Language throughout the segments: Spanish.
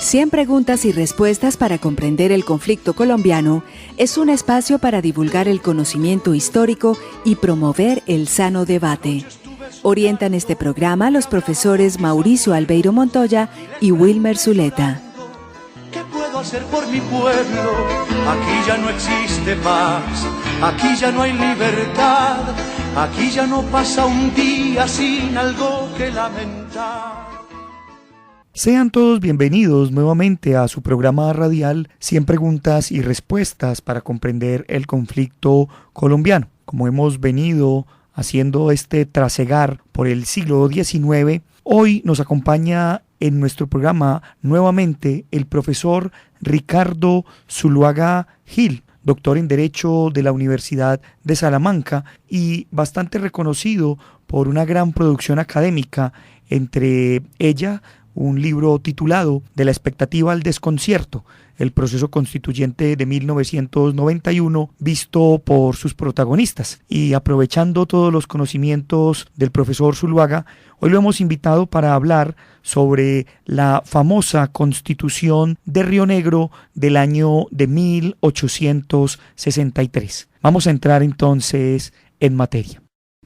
100 preguntas y respuestas para comprender el conflicto colombiano es un espacio para divulgar el conocimiento histórico y promover el sano debate. Orientan este programa los profesores Mauricio Albeiro Montoya y Wilmer Zuleta. ¿Qué puedo hacer por mi pueblo? Aquí ya no existe paz, aquí ya no hay libertad, aquí ya no pasa un día sin algo que lamentar. Sean todos bienvenidos nuevamente a su programa radial 100 preguntas y respuestas para comprender el conflicto colombiano. Como hemos venido haciendo este trasegar por el siglo XIX, hoy nos acompaña en nuestro programa nuevamente el profesor Ricardo Zuluaga Gil, doctor en Derecho de la Universidad de Salamanca y bastante reconocido por una gran producción académica, entre ella un libro titulado De la expectativa al desconcierto, el proceso constituyente de 1991 visto por sus protagonistas. Y aprovechando todos los conocimientos del profesor Zuluaga, hoy lo hemos invitado para hablar sobre la famosa Constitución de Río Negro del año de 1863. Vamos a entrar entonces en materia.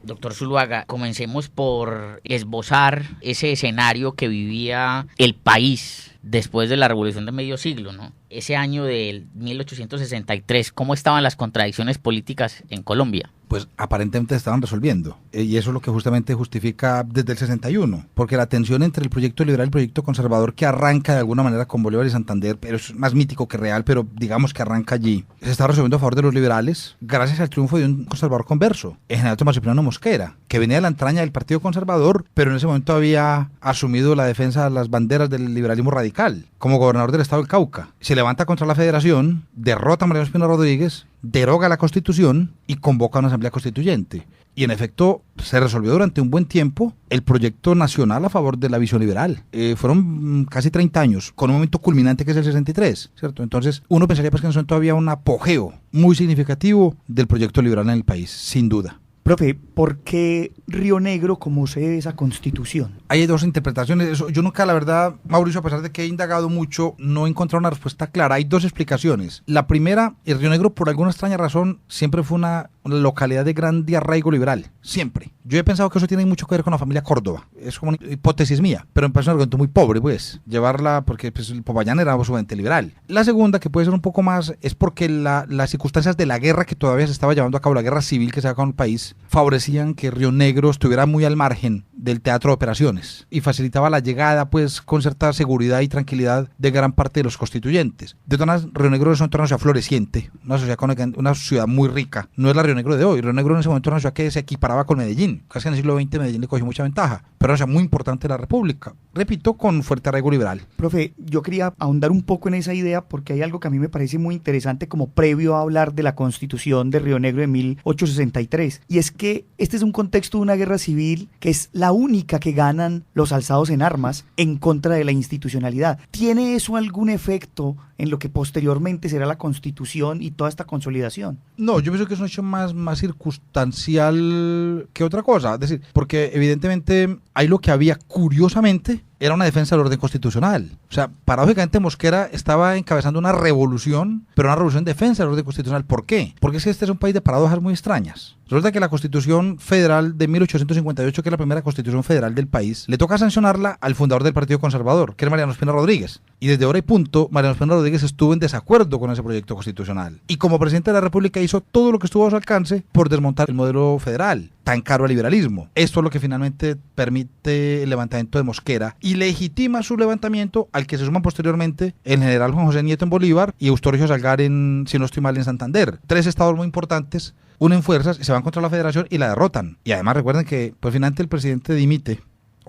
Doctor Zuluaga, comencemos por esbozar ese escenario que vivía el país después de la Revolución de Medio Siglo, ¿no? Ese año del 1863, ¿cómo estaban las contradicciones políticas en Colombia? Pues aparentemente estaban resolviendo, y eso es lo que justamente justifica desde el 61, porque la tensión entre el proyecto liberal y el proyecto conservador, que arranca de alguna manera con Bolívar y Santander, pero es más mítico que real, pero digamos que arranca allí, se está resolviendo a favor de los liberales gracias al triunfo de un conservador converso, el general Tomás Cipriano Mosquera, que venía de la entraña del partido conservador, pero en ese momento había asumido la defensa de las banderas del liberalismo radical, como gobernador del estado del Cauca. Se levanta contra la federación, derrota a Mariano Espina Rodríguez, deroga la Constitución y convoca a una asamblea constituyente. Y en efecto se resolvió durante un buen tiempo el proyecto nacional a favor de la visión liberal. Fueron casi 30 años, con un momento culminante que es el 63, ¿cierto? Entonces uno pensaría pues que en ese momento había un apogeo muy significativo del proyecto liberal en el país, sin duda. Profe, ¿por qué Río Negro como sede de esa Constitución? Hay dos interpretaciones. Eso, yo nunca, la verdad, Mauricio, a pesar de que he indagado mucho, no he encontrado una respuesta clara. Hay dos explicaciones. La primera, el Río Negro, por alguna extraña razón, siempre fue una localidad de gran arraigo liberal. Siempre. Yo he pensado que eso tiene mucho que ver con la familia Córdoba. Es como una hipótesis mía, pero me parece un argumento muy pobre, pues. Llevarla, porque pues, el Popayán era sumamente liberal. La segunda, que puede ser un poco más, es porque las circunstancias de la guerra que todavía se estaba llevando a cabo, la guerra civil que se había en el país, favorecían que Río Negro estuviera muy al margen del teatro de operaciones y facilitaba la llegada, pues, con cierta seguridad y tranquilidad de gran parte de los constituyentes. De todas maneras, Río Negro es una ciudad floreciente, una ciudad muy rica. No es la Río Negro de hoy. Río Negro en ese momento era una ciudad que se equiparaba con Medellín. Casi en el siglo XX Medellín le cogió mucha ventaja, pero era una ciudad muy importante de la República. Repito, con fuerte arraigo liberal. Profe, yo quería ahondar un poco en esa idea porque hay algo que a mí me parece muy interesante como previo a hablar de la Constitución de Río Negro de 1863, y es que este es un contexto de una guerra civil que es la única que ganan los alzados en armas en contra de la institucionalidad. ¿Tiene eso algún efecto en lo que posteriormente será la Constitución y toda esta consolidación? No, yo pienso que es un hecho más circunstancial que otra cosa. Es decir, porque evidentemente hay lo que había curiosamente era una defensa del orden constitucional. O sea, paradójicamente Mosquera estaba encabezando una revolución, pero una revolución en defensa del orden constitucional. ¿Por qué? Porque es que este es un país de paradojas muy extrañas. Resulta que la Constitución Federal de 1858, que es la primera Constitución Federal del país, le toca sancionarla al fundador del Partido Conservador, que era Mariano Espina Rodríguez. Y desde hora y punto, Mariano Espina Rodríguez estuvo en desacuerdo con ese proyecto constitucional. Y como presidente de la República hizo todo lo que estuvo a su alcance por desmontar el modelo federal, tan caro al liberalismo. Esto es lo que finalmente permite el levantamiento de Mosquera y legitima su levantamiento, al que se suman posteriormente el general Juan José Nieto en Bolívar y Eustorgio Salgar en, si no estoy mal, en Santander. Tres estados muy importantes unen fuerzas y se van contra la federación y la derrotan. Y además recuerden que pues finalmente el presidente dimite,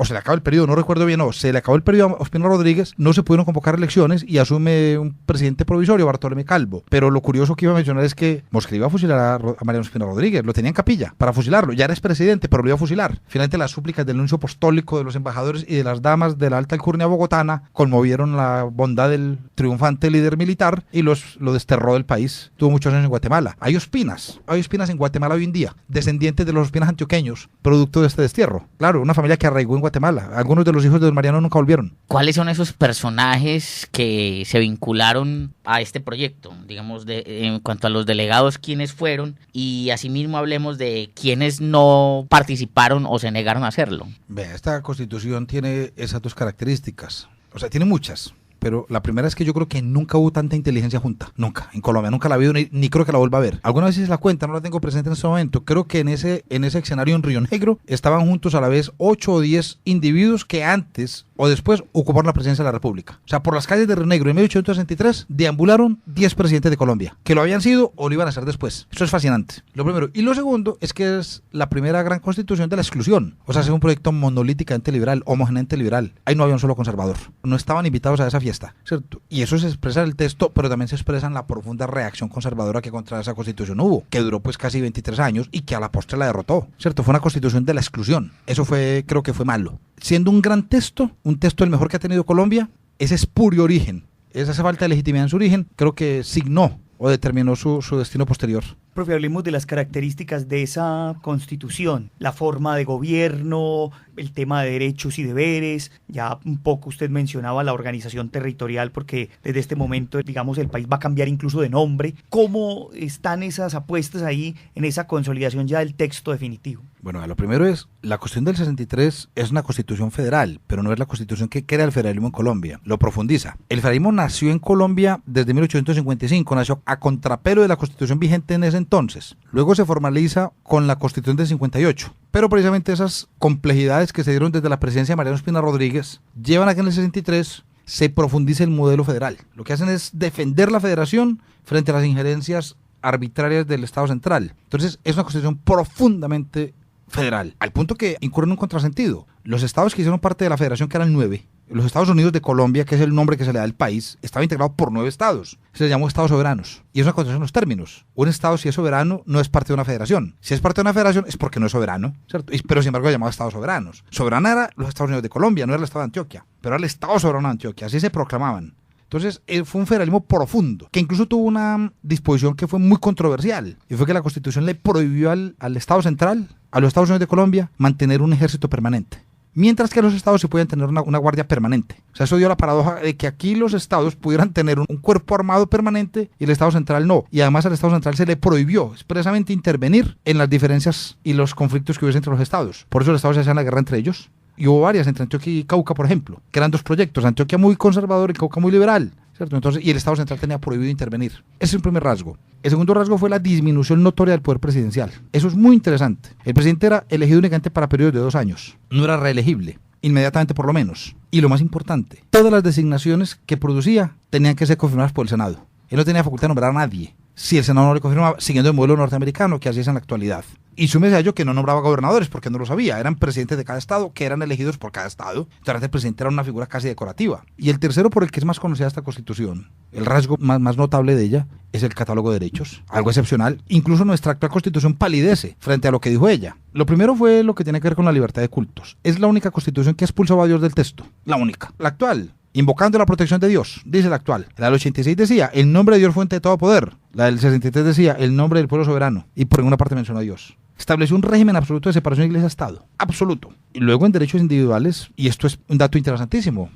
o se le acaba el periodo, no recuerdo bien, o se le acabó el periodo a Ospina Rodríguez, no se pudieron convocar elecciones y asume un presidente provisorio, Bartolomé Calvo. Pero lo curioso que iba a mencionar es que Mosquera iba a fusilar a Mariano Ospina Rodríguez, lo tenía en capilla para fusilarlo, ya era expresidente, pero lo iba a fusilar. Finalmente las súplicas del nuncio apostólico, de los embajadores y de las damas de la alta alcurnia bogotana conmovieron la bondad del triunfante líder militar y lo desterró del país. Tuvo muchos años en Guatemala. Hay Ospinas en Guatemala hoy en día, descendientes de los Ospinas antioqueños, producto de este destierro. Claro, una familia que arraigó en Guatemala. Algunos de los hijos de don Mariano nunca volvieron. ¿Cuáles son esos personajes que se vincularon a este proyecto? Digamos, en cuanto a los delegados, ¿quiénes fueron? Y asimismo hablemos de quiénes no participaron o se negaron a hacerlo. Vea, esta constitución tiene esas dos características. O sea, tiene muchas. Pero la primera es que yo creo que nunca hubo tanta inteligencia junta. Nunca. En Colombia nunca la ha habido ni creo que la vuelva a ver. Algunas veces la cuenta, no la tengo presente en este momento. Creo que en ese escenario en Río Negro estaban juntos a la vez 8 o 10 individuos que antes o después ocuparon la presidencia de la República. O sea, por las calles de Río Negro en 1863 deambularon 10 presidentes de Colombia, que lo habían sido o lo iban a ser después. Eso es fascinante. Lo primero. Y lo segundo es que es la primera gran constitución de la exclusión. O sea, es un proyecto monolíticamente liberal, homogéneamente liberal. Ahí no había un solo conservador. No estaban invitados a esa fiesta, ¿cierto? Y eso se expresa en el texto, pero también se expresa en la profunda reacción conservadora que contra esa constitución hubo, que duró pues casi 23 años y que a la postre la derrotó, ¿cierto? Fue una constitución de la exclusión. Eso creo que fue malo. Siendo un gran texto, un texto el mejor que ha tenido Colombia, ese espurio origen, esa falta de legitimidad en su origen, creo que signó o determinó su destino posterior. Profe, hablemos de las características de esa constitución, la forma de gobierno, el tema de derechos y deberes. Ya un poco usted mencionaba la organización territorial, porque desde este momento, digamos, el país va a cambiar incluso de nombre. ¿Cómo están esas apuestas ahí en esa consolidación ya del texto definitivo? Bueno, lo primero es, la Constitución del 63 es una constitución federal, pero no es la constitución que crea el federalismo en Colombia, lo profundiza. El federalismo nació en Colombia desde 1855, nació a contrapelo de la constitución vigente en ese entonces. Luego se formaliza con la Constitución del 58. Pero precisamente esas complejidades que se dieron desde la presidencia de Mariano Espina Rodríguez llevan a que en el 63 se profundice el modelo federal. Lo que hacen es defender la federación frente a las injerencias arbitrarias del Estado central. Entonces es una constitución profundamente federal, al punto que incurre en un contrasentido. Los estados que hicieron parte de la federación, que eran 9, los Estados Unidos de Colombia, que es el nombre que se le da al país, estaba integrado por 9 estados. Se les llamó estados soberanos. Y es una contradicción en los términos. Un estado, si es soberano, no es parte de una federación. Si es parte de una federación, es porque no es soberano, ¿cierto? Pero sin embargo, llamado estados soberanos. Soberana era los Estados Unidos de Colombia, no era el estado de Antioquia, pero era el estado soberano de Antioquia. Así se proclamaban. Entonces fue un federalismo profundo, que incluso tuvo una disposición que fue muy controversial, y fue que la Constitución le prohibió al Estado central, a los Estados Unidos de Colombia, mantener un ejército permanente, mientras que los estados sí podían tener una guardia permanente. O sea, eso dio la paradoja de que aquí los estados pudieran tener un cuerpo armado permanente y el Estado central no, y además al Estado central se le prohibió expresamente intervenir en las diferencias y los conflictos que hubiese entre los estados. Por eso los estados se hacían la guerra entre ellos. Y hubo varias entre Antioquia y Cauca, por ejemplo, que eran dos proyectos, Antioquia muy conservador y Cauca muy liberal, ¿cierto? Entonces, y el Estado central tenía prohibido intervenir. Ese es el primer rasgo. El segundo rasgo fue la disminución notoria del poder presidencial. Eso es muy interesante. El presidente era elegido únicamente para periodos de 2 años. No era reelegible, inmediatamente por lo menos. Y lo más importante, todas las designaciones que producía tenían que ser confirmadas por el Senado. Él no tenía facultad de nombrar a nadie si el Senado no le confirmaba, siguiendo el modelo norteamericano que así es en la actualidad. Y súmese a ello que no nombraba gobernadores porque no lo sabía, eran presidentes de cada estado que eran elegidos por cada estado. Entonces el presidente era una figura casi decorativa. Y el tercero, por el que es más conocida esta constitución, el rasgo más notable de ella, es el catálogo de derechos, algo excepcional. Incluso nuestra actual constitución palidece frente a lo que dijo ella. Lo primero fue lo que tiene que ver con la libertad de cultos. Es la única constitución que ha expulsado a Dios del texto, la única. La actual, invocando la protección de Dios, dice la actual. La del 86 decía, el nombre de Dios fuente de todo poder. La del 63 decía, el nombre del pueblo soberano. Y por ninguna parte mencionó a Dios. Estableció un régimen absoluto de separación de iglesia-estado. Absoluto. Y luego en derechos individuales, y esto es un dato interesantísimo,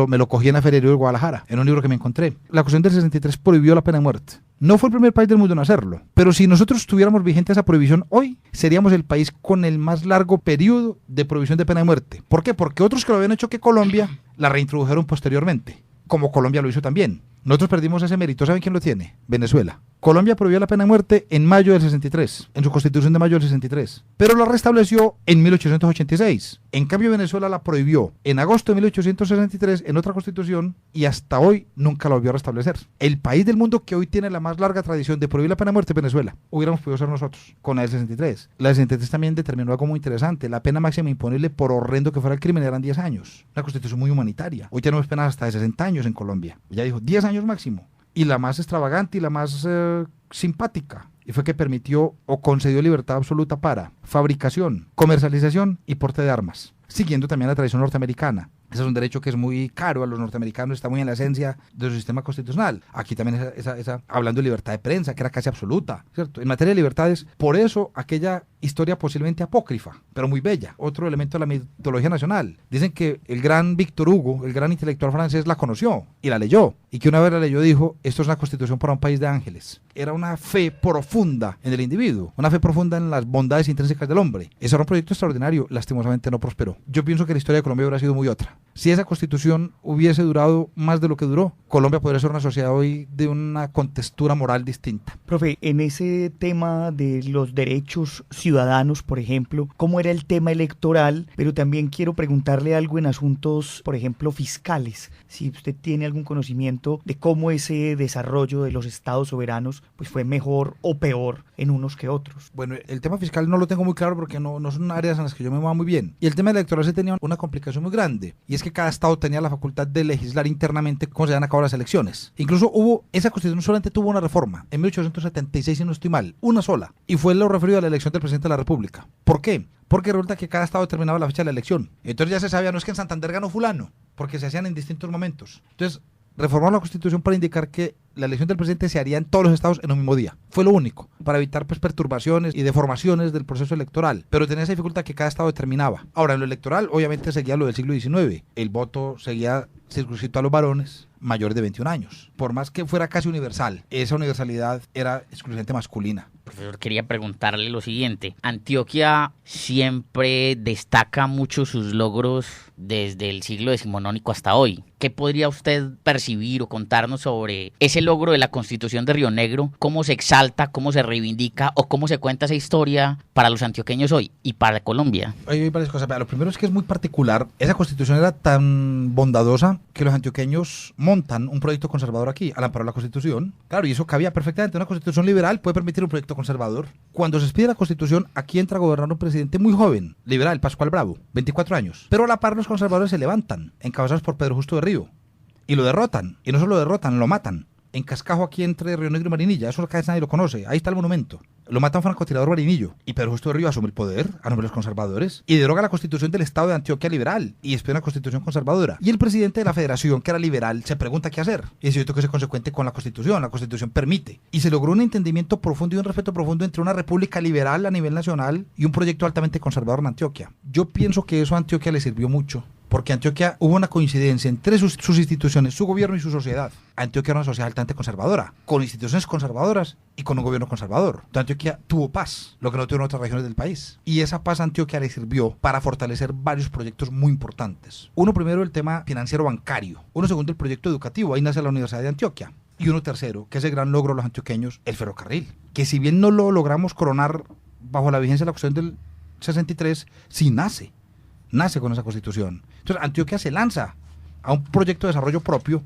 me lo cogí en la Feria de Guadalajara, en un libro que me encontré. La Constitución del 63 prohibió la pena de muerte. No fue el primer país del mundo en hacerlo, pero si nosotros tuviéramos vigente esa prohibición hoy, seríamos el país con el más largo periodo de prohibición de pena de muerte. ¿Por qué? Porque otros que lo habían hecho que Colombia la reintrodujeron posteriormente, como Colombia lo hizo también. Nosotros perdimos ese mérito. ¿Saben quién lo tiene? Venezuela. Colombia prohibió la pena de muerte en mayo del 63, en su constitución de mayo del 63, pero la restableció en 1886. En cambio, Venezuela la prohibió en agosto de 1863 en otra constitución y hasta hoy nunca la volvió a restablecer. El país del mundo que hoy tiene la más larga tradición de prohibir la pena de muerte es Venezuela. Hubiéramos podido ser nosotros con la del 63. La del 63 también determinó algo muy interesante. La pena máxima imponible por horrendo que fuera el crimen eran 10 años. Una constitución muy humanitaria. Hoy tenemos penas hasta de 60 años en Colombia. Ya dijo 10 años máximo. Y la más extravagante y la más simpática, y fue que permitió o concedió libertad absoluta para fabricación, comercialización y porte de armas, siguiendo también la tradición norteamericana. Ese es un derecho que es muy caro a los norteamericanos, está muy en la esencia de su sistema constitucional. Aquí también hablando de libertad de prensa, que era casi absoluta, ¿cierto? En materia de libertades, por eso aquella historia posiblemente apócrifa, pero muy bella. Otro elemento de la mitología nacional. Dicen que el gran Víctor Hugo, el gran intelectual francés, la conoció y la leyó. Y que una vez la leyó dijo, esto es una constitución para un país de ángeles. Era una fe profunda en el individuo, una fe profunda en las bondades intrínsecas del hombre. Eso era un proyecto extraordinario, lastimosamente no prosperó. Yo pienso que la historia de Colombia hubiera sido muy otra. Si esa constitución hubiese durado más de lo que duró, Colombia podría ser una sociedad hoy de una contextura moral distinta. Profe, en ese tema de los derechos ciudadanos, por ejemplo, ¿cómo era el tema electoral? Pero también quiero preguntarle algo en asuntos, por ejemplo, fiscales. Si usted tiene algún conocimiento de cómo ese desarrollo de los estados soberanos pues fue mejor o peor en unos que otros. Bueno, el tema fiscal no lo tengo muy claro porque no son áreas en las que yo me muevo muy bien. Y el tema electoral se tenía una complicación muy grande. Y es que cada estado tenía la facultad de legislar internamente cómo se llevan a cabo las elecciones. Incluso esa constitución solamente tuvo una reforma en 1876, si no estoy mal, una sola. Y fue lo referido a la elección del presidente de la República. ¿Por qué? Porque resulta que cada estado determinaba la fecha de la elección. Entonces ya se sabía, no es que en Santander ganó fulano, porque se hacían en distintos momentos. Entonces reformaron la constitución para indicar que la elección del presidente se haría en todos los estados en un mismo día. Fue lo único, para evitar pues perturbaciones y deformaciones del proceso electoral. Pero tenía esa dificultad que cada estado determinaba. Ahora, en lo electoral, obviamente seguía lo del siglo XIX. El voto seguía circunscrito a los varones mayores de 21 años. Por más que fuera casi universal, esa universalidad era exclusivamente masculina. Profesor, quería preguntarle lo siguiente. Antioquia siempre destaca mucho sus logros desde el siglo decimonónico hasta hoy. ¿Qué podría usted percibir o contarnos sobre ese logro de la Constitución de Río Negro? ¿Cómo se exalta, cómo se reivindica o cómo se cuenta esa historia para los antioqueños hoy y para Colombia? Hay varias cosas. Lo primero es que es muy particular. Esa Constitución era tan bondadosa que los antioqueños montan un proyecto conservador aquí, al amparo de la Constitución. Claro, y eso cabía perfectamente. Una Constitución liberal puede permitir un proyecto conservador. Cuando se expide la Constitución, aquí entra a gobernar un presidente muy joven, liberal, Pascual Bravo, 24 años. Pero a la par los conservadores se levantan, encabezados por Pedro Justo de Río, y lo derrotan. Y no solo lo derrotan, lo matan. En Cascajo, aquí entre Río Negro y Marinilla, eso casi nadie lo conoce, ahí está el monumento. Lo mata un francotirador marinillo, y Pedro Justo de Río asume el poder a nombre de los conservadores, y deroga la constitución del estado de Antioquia liberal, y expide una constitución conservadora. Y el presidente de la federación, que era liberal, se pregunta qué hacer, y dice, yo tengo que ser consecuente con la constitución permite. Y se logró un entendimiento profundo y un respeto profundo entre una república liberal a nivel nacional y un proyecto altamente conservador en Antioquia. Yo pienso que eso a Antioquia le sirvió mucho, porque Antioquia hubo una coincidencia entre sus instituciones, su gobierno y su sociedad. Antioquia era una sociedad altamente conservadora, con instituciones conservadoras y con un gobierno conservador. Entonces Antioquia tuvo paz, lo que no tuvieron otras regiones del país. Y esa paz a Antioquia le sirvió para fortalecer varios proyectos muy importantes. Uno primero, el tema financiero bancario. Uno segundo, el proyecto educativo. Ahí nace la Universidad de Antioquia. Y uno tercero, que es el gran logro de los antioqueños, el ferrocarril. Que si bien no lo logramos coronar bajo la vigencia de la Constitución del 63, sí nace con esa constitución. Entonces Antioquia se lanza a un proyecto de desarrollo propio,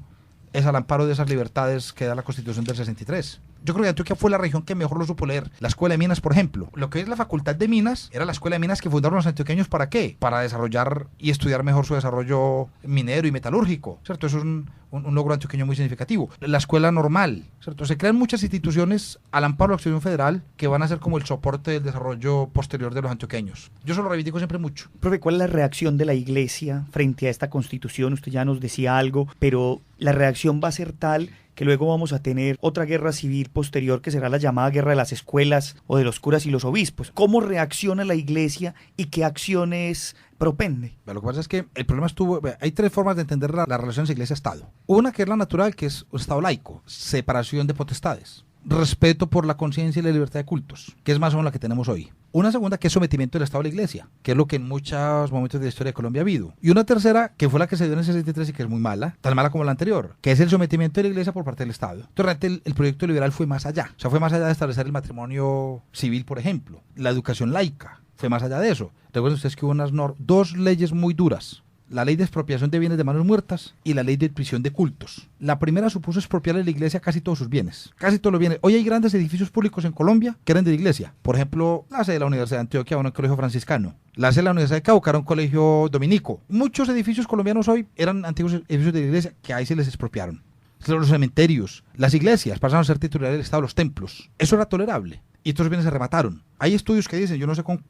es al amparo de esas libertades que da la Constitución del 63. Yo creo que Antioquia fue la región que mejor lo supo leer. La Escuela de Minas, por ejemplo. Lo que es la Facultad de Minas era la Escuela de Minas que fundaron los antioqueños. ¿Para qué? Para desarrollar y estudiar mejor su desarrollo minero y metalúrgico, ¿cierto? Eso es un logro antioqueño muy significativo. La Escuela Normal, ¿cierto? Se crean muchas instituciones al amparo de la Constitución Federal que van a ser como el soporte del desarrollo posterior de los antioqueños. Yo eso lo reivindico siempre mucho. Profe, ¿cuál es la reacción de la Iglesia frente a esta Constitución? Usted ya nos decía algo, pero la reacción va a ser tal que luego vamos a tener otra guerra civil posterior que será la llamada guerra de las escuelas o de los curas y los obispos. ¿Cómo reacciona la Iglesia y qué acciones propende? Lo que pasa es que el problema hay tres formas de entender la relación Iglesia-Estado. Una que es la natural, que es un Estado laico, separación de potestades, respeto por la conciencia y la libertad de cultos, que es más o menos la que tenemos hoy. Una segunda, que es sometimiento del Estado a la Iglesia, que es lo que en muchos momentos de la historia de Colombia ha habido. Y una tercera, que fue la que se dio en el 63 y que es muy mala, tan mala como la anterior, que es el sometimiento de la Iglesia por parte del Estado. Entonces, realmente el proyecto liberal fue más allá. O sea, fue más allá de establecer el matrimonio civil, por ejemplo, la educación laica, fue más allá de eso. Recuerden ustedes que hubo dos leyes muy duras. La ley de expropiación de bienes de manos muertas y la ley de prisión de cultos. La primera supuso expropiarle a la Iglesia casi todos sus bienes. Casi todos los bienes. Hoy hay grandes edificios públicos en Colombia que eran de la Iglesia. Por ejemplo, la sede de la Universidad de Antioquia, un colegio franciscano. La sede de la Universidad de Cauca era un colegio dominico. Muchos edificios colombianos hoy eran antiguos edificios de la Iglesia que ahí se les expropiaron. Los cementerios, las iglesias pasaron a ser titulares del Estado, los templos. Eso era tolerable. Y estos bienes se remataron. Hay estudios que dicen, yo no sé con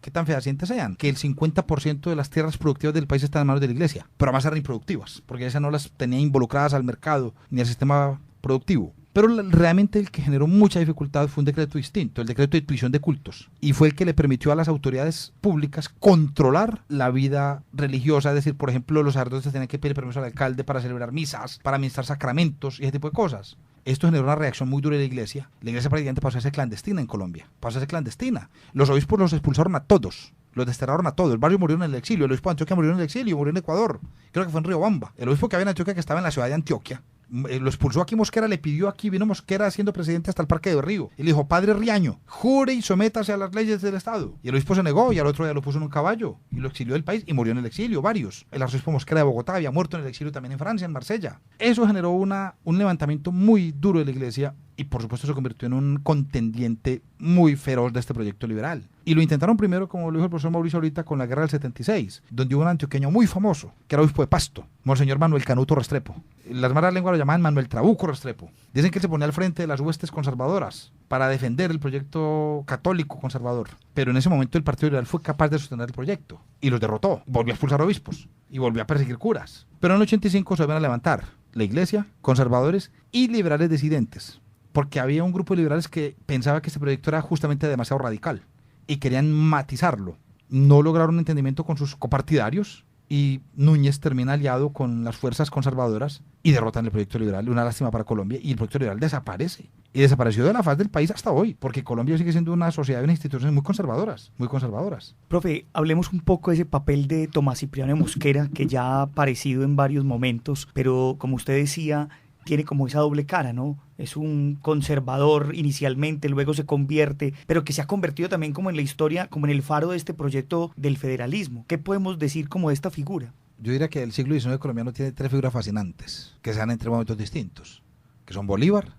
qué tan fehacientes sean, que el 50% de las tierras productivas del país están en manos de la Iglesia, pero además eran improductivas, porque esa no las tenía involucradas al mercado ni al sistema productivo. Pero realmente el que generó mucha dificultad fue un decreto distinto, el decreto de tuición de cultos. Y fue el que le permitió a las autoridades públicas controlar la vida religiosa. Es decir, por ejemplo, los sacerdotes tenían que pedir permiso al alcalde para celebrar misas, para administrar sacramentos y ese tipo de cosas. Esto generó una reacción muy dura de la iglesia. La iglesia prácticamente pasó a ser clandestina en Colombia. Pasó a ser clandestina. Los obispos los expulsaron a todos. Los desterraron a todos. Varios murieron en el exilio. El obispo de Antioquia murió en el exilio, murió en Ecuador. Creo que fue en Riobamba. El obispo que había en Antioquia, que estaba en la ciudad de Antioquia, lo expulsó aquí Mosquera, le pidió aquí, vino Mosquera siendo presidente hasta el Parque de Río. Y le dijo, padre Riaño, jure y sométase a las leyes del Estado. Y el obispo se negó y al otro día lo puso en un caballo y lo exilió del país y murió en el exilio, varios. El arzobispo Mosquera de Bogotá había muerto en el exilio también en Francia, en Marsella. Eso generó un levantamiento muy duro de la iglesia y por supuesto se convirtió en un contendiente muy feroz de este proyecto liberal. Y lo intentaron primero, como lo dijo el profesor Mauricio ahorita, con la guerra del 76, donde hubo un antioqueño muy famoso, que era obispo de Pasto, Monseñor Manuel Canuto Restrepo. Las malas lenguas lo llamaban Manuel Trabuco Restrepo. Dicen que él se ponía al frente de las huestes conservadoras para defender el proyecto católico conservador. Pero en ese momento el Partido Liberal fue capaz de sostener el proyecto y los derrotó. Volvió a expulsar obispos y volvió a perseguir curas. Pero en el 85 se volvieron a levantar la iglesia, conservadores y liberales disidentes. Porque había un grupo de liberales que pensaba que este proyecto era justamente demasiado radical y querían matizarlo. No lograron un entendimiento con sus copartidarios y Núñez termina aliado con las fuerzas conservadoras y derrotan el proyecto liberal. Una lástima para Colombia, y el proyecto liberal desaparece. Y desapareció de la faz del país hasta hoy, porque Colombia sigue siendo una sociedad y unas instituciones muy conservadoras, muy conservadoras. Profe, hablemos un poco de ese papel de Tomás Cipriano de Mosquera, que ya ha aparecido en varios momentos, pero como usted decía, tiene como esa doble cara, ¿no? Es un conservador inicialmente, luego se convierte, pero que se ha convertido también como en la historia, como en el faro de este proyecto del federalismo. ¿Qué podemos decir como de esta figura? Yo diría que el siglo XIX colombiano tiene tres figuras fascinantes, que se dan entre momentos distintos, que son Bolívar,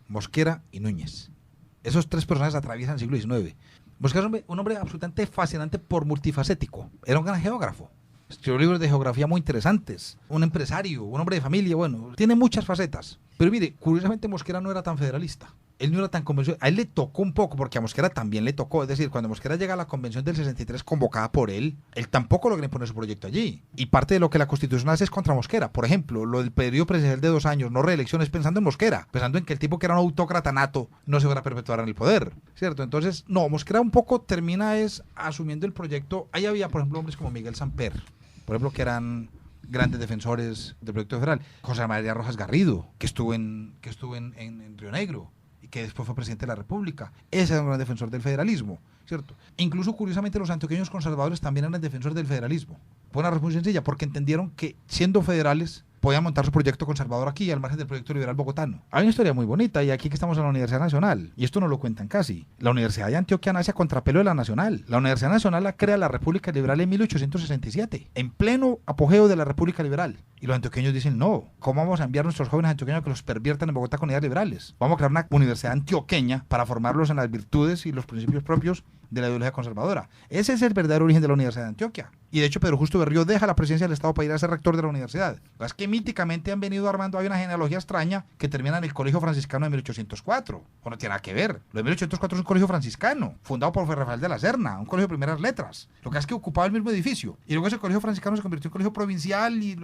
Mosquera y Núñez. Esos tres personajes atraviesan el siglo XIX. Mosquera es un hombre absolutamente fascinante por multifacético. Era un gran geógrafo. Escribió libros de geografía muy interesantes. Un empresario, un hombre de familia, bueno, tiene muchas facetas. Pero mire, curiosamente Mosquera no era tan federalista. Él no era tan convencido. A él le tocó un poco, porque a Mosquera también le tocó. Es decir, cuando Mosquera llega a la convención del 63 convocada por él tampoco logra imponer su proyecto allí. Y parte de lo que la Constitución hace es contra Mosquera. Por ejemplo, lo del periodo presidencial de 2 años, no reelecciones, pensando en Mosquera, pensando en que el tipo que era un autócrata nato no se fuera a perpetuar en el poder, ¿cierto? Entonces, no, Mosquera un poco termina asumiendo el proyecto. Ahí había, por ejemplo, hombres como Miguel Samper, por ejemplo, que eran grandes defensores del proyecto federal. José María Rojas Garrido, que estuvo en Río Negro y que después fue presidente de la República. Ese era un gran defensor del federalismo, ¿cierto? Incluso, curiosamente, los antioqueños conservadores también eran defensores del federalismo. Por una razón muy sencilla, porque entendieron que, siendo federales, podían montar su proyecto conservador aquí, al margen del proyecto liberal bogotano. Hay una historia muy bonita, y aquí que estamos en la Universidad Nacional, y esto no lo cuentan casi. La Universidad de Antioquia nace a contrapelo de la Nacional. La Universidad Nacional la crea la República Liberal en 1867, en pleno apogeo de la República Liberal. Y los antioqueños dicen, no, ¿cómo vamos a enviar a nuestros jóvenes antioqueños que los perviertan en Bogotá con ideas liberales? Vamos a crear una universidad antioqueña para formarlos en las virtudes y los principios propios de la ideología conservadora. Ese es el verdadero origen de la Universidad de Antioquia. Y de hecho Pedro Justo Berrío deja la presidencia del Estado para ir a ser rector de la universidad. Es que míticamente han venido armando, hay una genealogía extraña que termina en el Colegio Franciscano de 1804. O no tiene nada que ver. Lo de 1804 es un colegio franciscano, fundado por Rafael de la Serna, un colegio de primeras letras. Lo que es que ocupaba el mismo edificio. Y luego ese colegio franciscano se convirtió en colegio provincial y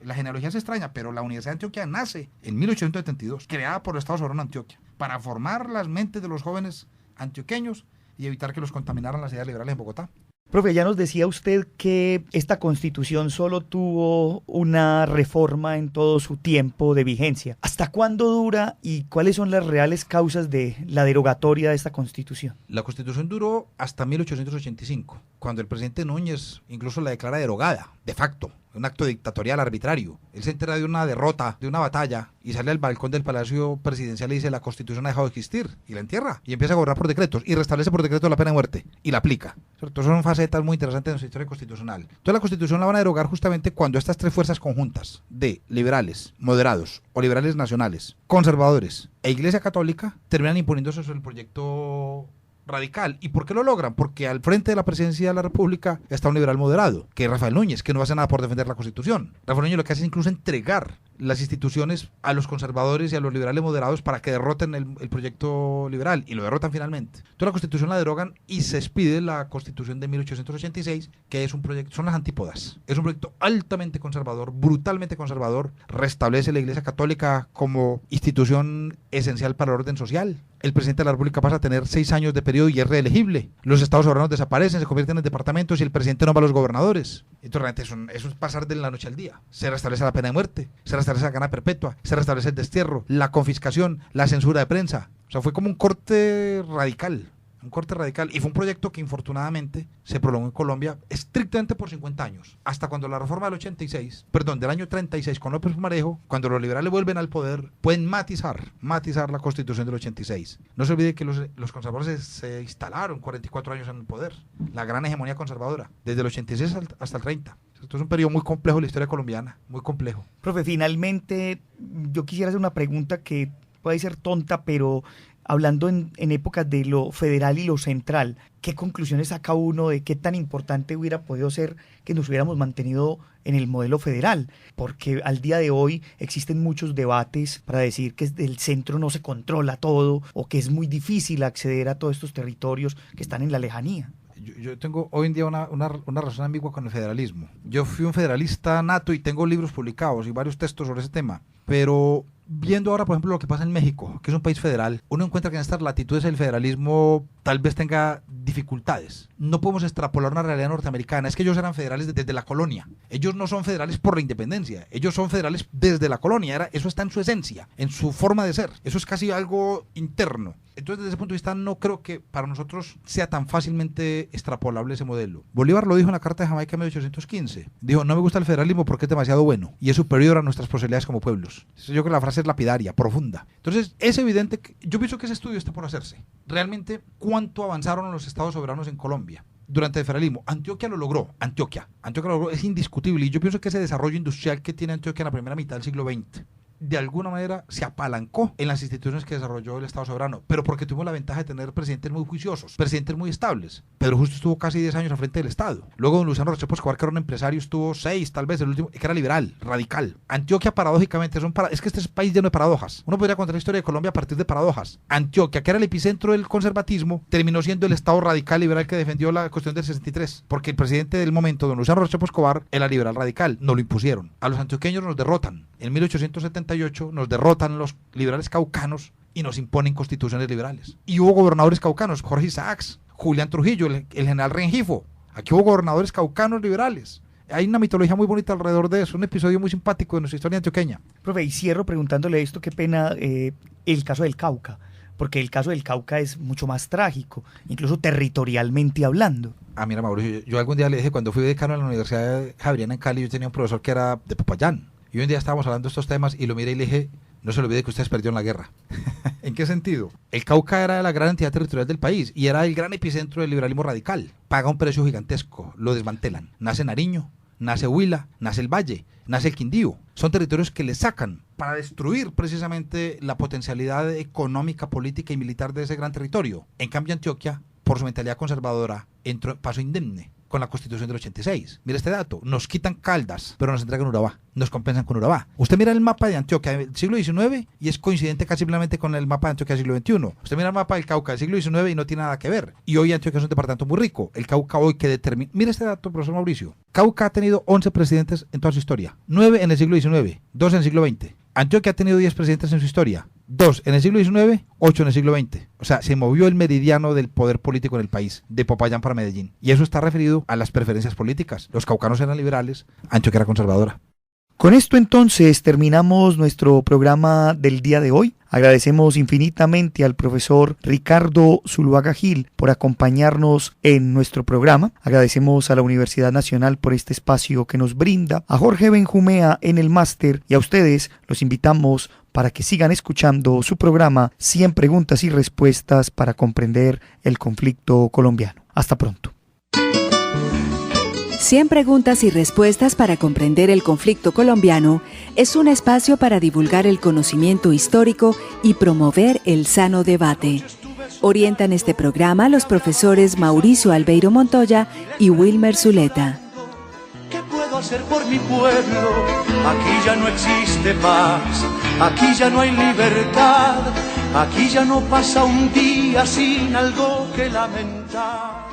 la genealogía es extraña, pero la Universidad de Antioquia nace en 1872, creada por el Estado Soberano de Antioquia, para formar las mentes de los jóvenes antioqueños y evitar que los contaminaran las ideas liberales en Bogotá. Profe, ya nos decía usted que esta Constitución solo tuvo una reforma en todo su tiempo de vigencia. ¿Hasta cuándo dura y cuáles son las reales causas de la derogatoria de esta Constitución? La Constitución duró hasta 1885, cuando el presidente Núñez incluso la declara derogada, de facto. Un acto dictatorial arbitrario. Él se entera de una derrota, de una batalla, y sale al balcón del Palacio Presidencial y dice: la Constitución ha dejado de existir, y la entierra, y empieza a gobernar por decretos, y restablece por decreto la pena de muerte, y la aplica, ¿cierto? Son facetas muy interesantes de nuestra historia constitucional. Entonces la Constitución la van a derogar justamente cuando estas tres fuerzas conjuntas de liberales, moderados, o liberales nacionales, conservadores e Iglesia Católica terminan imponiéndose sobre el proyecto radical. ¿Y por qué lo logran? Porque al frente de la presidencia de la República está un liberal moderado, que es Rafael Núñez, que no hace nada por defender la Constitución. Rafael Núñez lo que hace es incluso entregar las instituciones a los conservadores y a los liberales moderados para que derroten el proyecto liberal, y lo derrotan finalmente. Entonces la Constitución la derogan y se expide la Constitución de 1886, que es un proyecto, son las antípodas. Es un proyecto altamente conservador, brutalmente conservador, restablece la Iglesia Católica como institución esencial para el orden social. El presidente de la República pasa a tener 6 años de periodo y es reelegible. Los estados soberanos desaparecen, se convierten en departamentos y el presidente nombra a los gobernadores. Entonces realmente eso es pasar de la noche al día. Se restablece la pena de muerte, se restablece la cadena perpetua, se restablece el destierro, la confiscación, la censura de prensa. O sea, fue como un corte radical. Y fue un proyecto que infortunadamente se prolongó en Colombia estrictamente por 50 años, hasta cuando la reforma del año 36 con López Pumarejo, cuando los liberales vuelven al poder, pueden matizar la Constitución del 86. No se olvide que los conservadores se instalaron 44 años en el poder, la gran hegemonía conservadora, desde el 86 hasta el 30. Esto es un periodo muy complejo de la historia colombiana, muy complejo. Profe, finalmente yo quisiera hacer una pregunta que puede ser tonta, pero hablando en épocas de lo federal y lo central, ¿qué conclusiones saca uno de qué tan importante hubiera podido ser que nos hubiéramos mantenido en el modelo federal? Porque al día de hoy existen muchos debates para decir que desde el centro no se controla todo o que es muy difícil acceder a todos estos territorios que están en la lejanía. Yo tengo hoy en día una relación ambigua con el federalismo. Yo fui un federalista nato y tengo libros publicados y varios textos sobre ese tema, pero viendo ahora, por ejemplo, lo que pasa en México, que es un país federal, uno encuentra que en estas latitudes el federalismo tal vez tenga dificultades. No podemos extrapolar una realidad norteamericana. Es que ellos eran federales desde la colonia. Ellos no son federales por la independencia. Ellos son federales desde la colonia. Eso está en su esencia, en su forma de ser. Eso es casi algo interno. Entonces, desde ese punto de vista, no creo que para nosotros sea tan fácilmente extrapolable ese modelo. Bolívar lo dijo en la Carta de Jamaica en 1815. Dijo, no me gusta el federalismo porque es demasiado bueno y es superior a nuestras posibilidades como pueblos. Yo creo que la frase es lapidaria, profunda. Entonces, es evidente que yo pienso que ese estudio está por hacerse. Realmente, ¿cuánto avanzaron los estados soberanos en Colombia durante el federalismo? Antioquia lo logró. Antioquia lo logró, es indiscutible. Y yo pienso que ese desarrollo industrial que tiene Antioquia en la primera mitad del siglo XX, de alguna manera se apalancó en las instituciones que desarrolló el Estado soberano, pero porque tuvimos la ventaja de tener presidentes muy juiciosos, presidentes muy estables. Pedro Justo estuvo casi 10 años al frente del Estado. Luego don Luciano Restrepo Escobar, que era un empresario, estuvo 6, tal vez, el último, que era liberal, radical. Antioquia, paradójicamente, es que este es un país lleno de paradojas. Uno podría contar la historia de Colombia a partir de paradojas. Antioquia, que era el epicentro del conservatismo, terminó siendo el Estado radical liberal que defendió la cuestión del 63, porque el presidente del momento, don Luciano Restrepo Escobar, era liberal radical. No lo impusieron. A los antioqueños nos derrotan. En 1878 nos derrotan los liberales caucanos y nos imponen constituciones liberales. Y hubo gobernadores caucanos, Jorge Isaacs, Julián Trujillo, el general Rengifo. Aquí hubo gobernadores caucanos liberales. Hay una mitología muy bonita alrededor de eso, un episodio muy simpático de nuestra historia antioqueña. Profe, y cierro preguntándole esto, qué pena el caso del Cauca, porque el caso del Cauca es mucho más trágico, incluso territorialmente hablando. Mira, Mauricio, yo algún día le dije, cuando fui decano en la Universidad Javeriana en Cali, yo tenía un profesor que era de Popayán. Y un día estábamos hablando de estos temas y lo miré y le dije, no se le olvide que ustedes perdieron la guerra. ¿En qué sentido? El Cauca era la gran entidad territorial del país y era el gran epicentro del liberalismo radical. Paga un precio gigantesco, lo desmantelan. Nace Nariño, nace Huila, nace el Valle, nace el Quindío. Son territorios que le sacan para destruir precisamente la potencialidad económica, política y militar de ese gran territorio. En cambio, Antioquia, por su mentalidad conservadora, pasó indemne con la Constitución del 86. Mira este dato, nos quitan Caldas, pero nos entregan Urabá, nos compensan con Urabá. Usted mira el mapa de Antioquia del siglo XIX y es coincidente casi plenamente con el mapa de Antioquia del siglo XXI. Usted mira el mapa del Cauca del siglo XIX y no tiene nada que ver. Y hoy Antioquia es un departamento muy rico. El Cauca hoy que determina... Mira este dato, profesor Mauricio. Cauca ha tenido 11 presidentes en toda su historia. 9 en el siglo XIX, 2 en el siglo XX. Antioquia ha tenido 10 presidentes en su historia. 2 en el siglo XIX, 8 en el siglo XX. O sea, se movió el meridiano del poder político en el país, de Popayán para Medellín. Y eso está referido a las preferencias políticas. Los caucanos eran liberales, Antioquia era conservadora. Con esto entonces terminamos nuestro programa del día de hoy. Agradecemos infinitamente al profesor Ricardo Zuluaga Gil por acompañarnos en nuestro programa. Agradecemos a la Universidad Nacional por este espacio que nos brinda, a Jorge Benjumea en el máster y a ustedes los invitamos para que sigan escuchando su programa 100 preguntas y respuestas para comprender el conflicto colombiano. Hasta pronto. 100 preguntas y respuestas para comprender el conflicto colombiano es un espacio para divulgar el conocimiento histórico y promover el sano debate. Orientan este programa los profesores Mauricio Albeiro Montoya y Wilmer Zuleta. ¿Qué puedo puedo hacer por mi pueblo? Aquí ya no existe paz, aquí ya no hay libertad, aquí ya no pasa un día sin algo que lamentar.